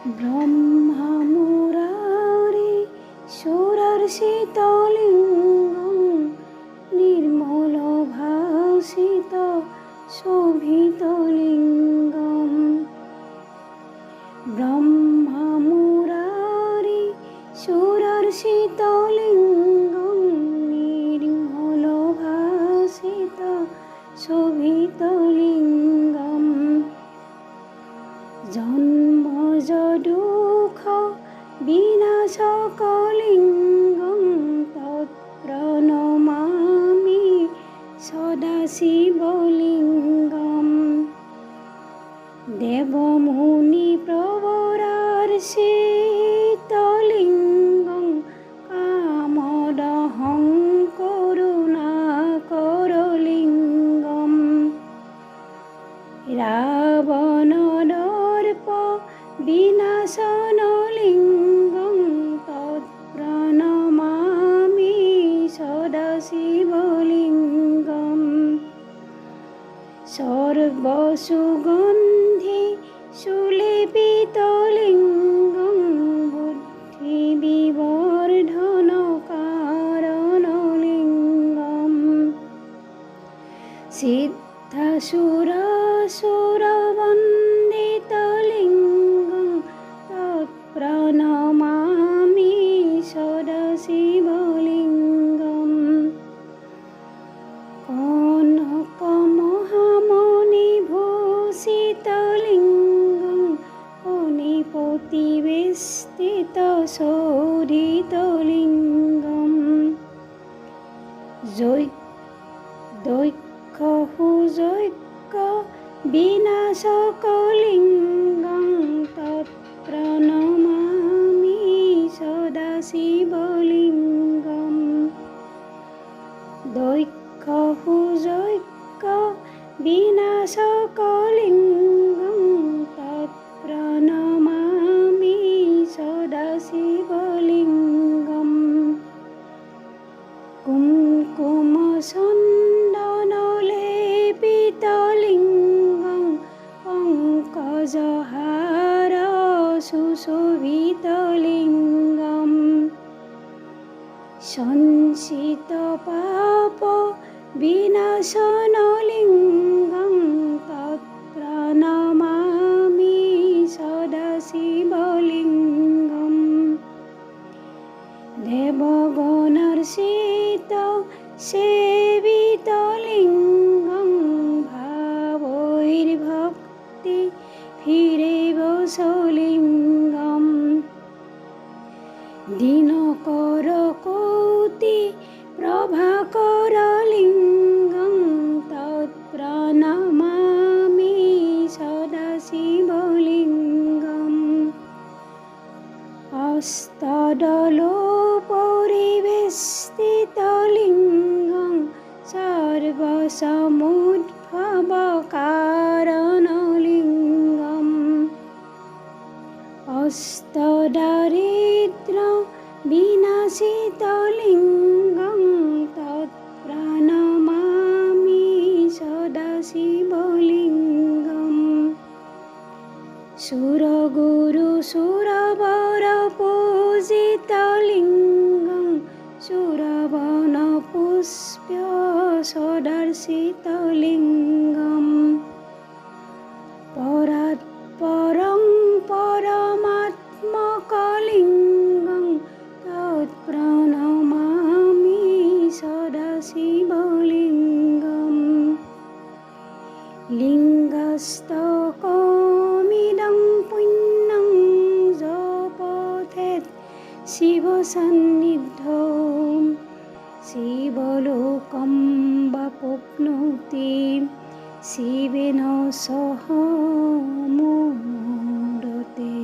ব্রহ্মা মুরারি সুরর্ষিত লিঙ্গম নির্মল ভাসিত শোভিত লিঙ্গম। ব্রহ্মা মুরারি সুরর্ষিত লিঙ্গম নির্মল ভাসিত শোভিত লিঙ্গম। জন্মজ দুঃখ বিনাশকলিঙ্গম তৎপ্রণমামি সদাশিবলিঙ্গম। দেবমুনি প্রবরার্চিতলিঙ্গম কামদহং করুণাকরলিঙ্গম। রাবণদর্প বিনাশনলিঙ্গম তৎপ্রণমামি সদাশিবলিঙ্গম। সর্বসুগন্ধি সুলেপিতলিঙ্গম বুদ্ধিবিবর্ধন কারণলিঙ্গম। সিদ্ধাসুরাসুরবন্দিতলিঙ্গম তৎপ্রণমামি সদাশিবলিঙ্গম। কনকমহামণিভূষিতলিঙ্গম ফণিপতিবেষ্টিতশোধিতলিঙ্গম। দৈক্ষসুযৈক্য বিনাশকলিঙ্গম তৎপ্রণমামি সদাশিবলিঙ্গম। দৈক্ষসুযৈক্য বিনাশকলিঙ্গম তৎপ্রণমামি সদাশিবলিঙ্গম। কুঙ্কুমচন্দনলেপিতলিঙ্গম পঙ্কজহার সুশোভিতলিঙ্গম। সংশিতপাপ বিনাশনলিঙ্গম তৎপ্রণমামি সদাশিবলিঙ্গম। দেবগণর্ষিত সেবিতলিঙ্গম ভাবৈর্ভক্তি ফিরেবশলিঙ্গম। দিনকরকৌতি প্রভাকরলিঙ্গম তৎপ্রণমামি সদাশিবলিঙ্গম। অস্তদলোপরিবেষ্টিতলিঙ্গম সর্বসমুদ্ভবকারণলিঙ্গম। অষ্টদারিদ্র বিনাশিতলিঙ্গম তৎপ্রণমামি সদাশিবলিঙ্গম। সুরগুরু সুরবর পূজিতলিঙ্গম সুরবনপুষ্প সদর্শিতলিঙ্গম। পরাৎপরং পরমাত্মকলিঙ্গম তৎপ্রণমামি সদাশিবলিঙ্গম। লিঙ্গস্তকমিদং পুণ্যং যপথেৎ শিবসান্নিধ্যং শিবলোকং বাপ্নोति শিবেন সহ মোদতে।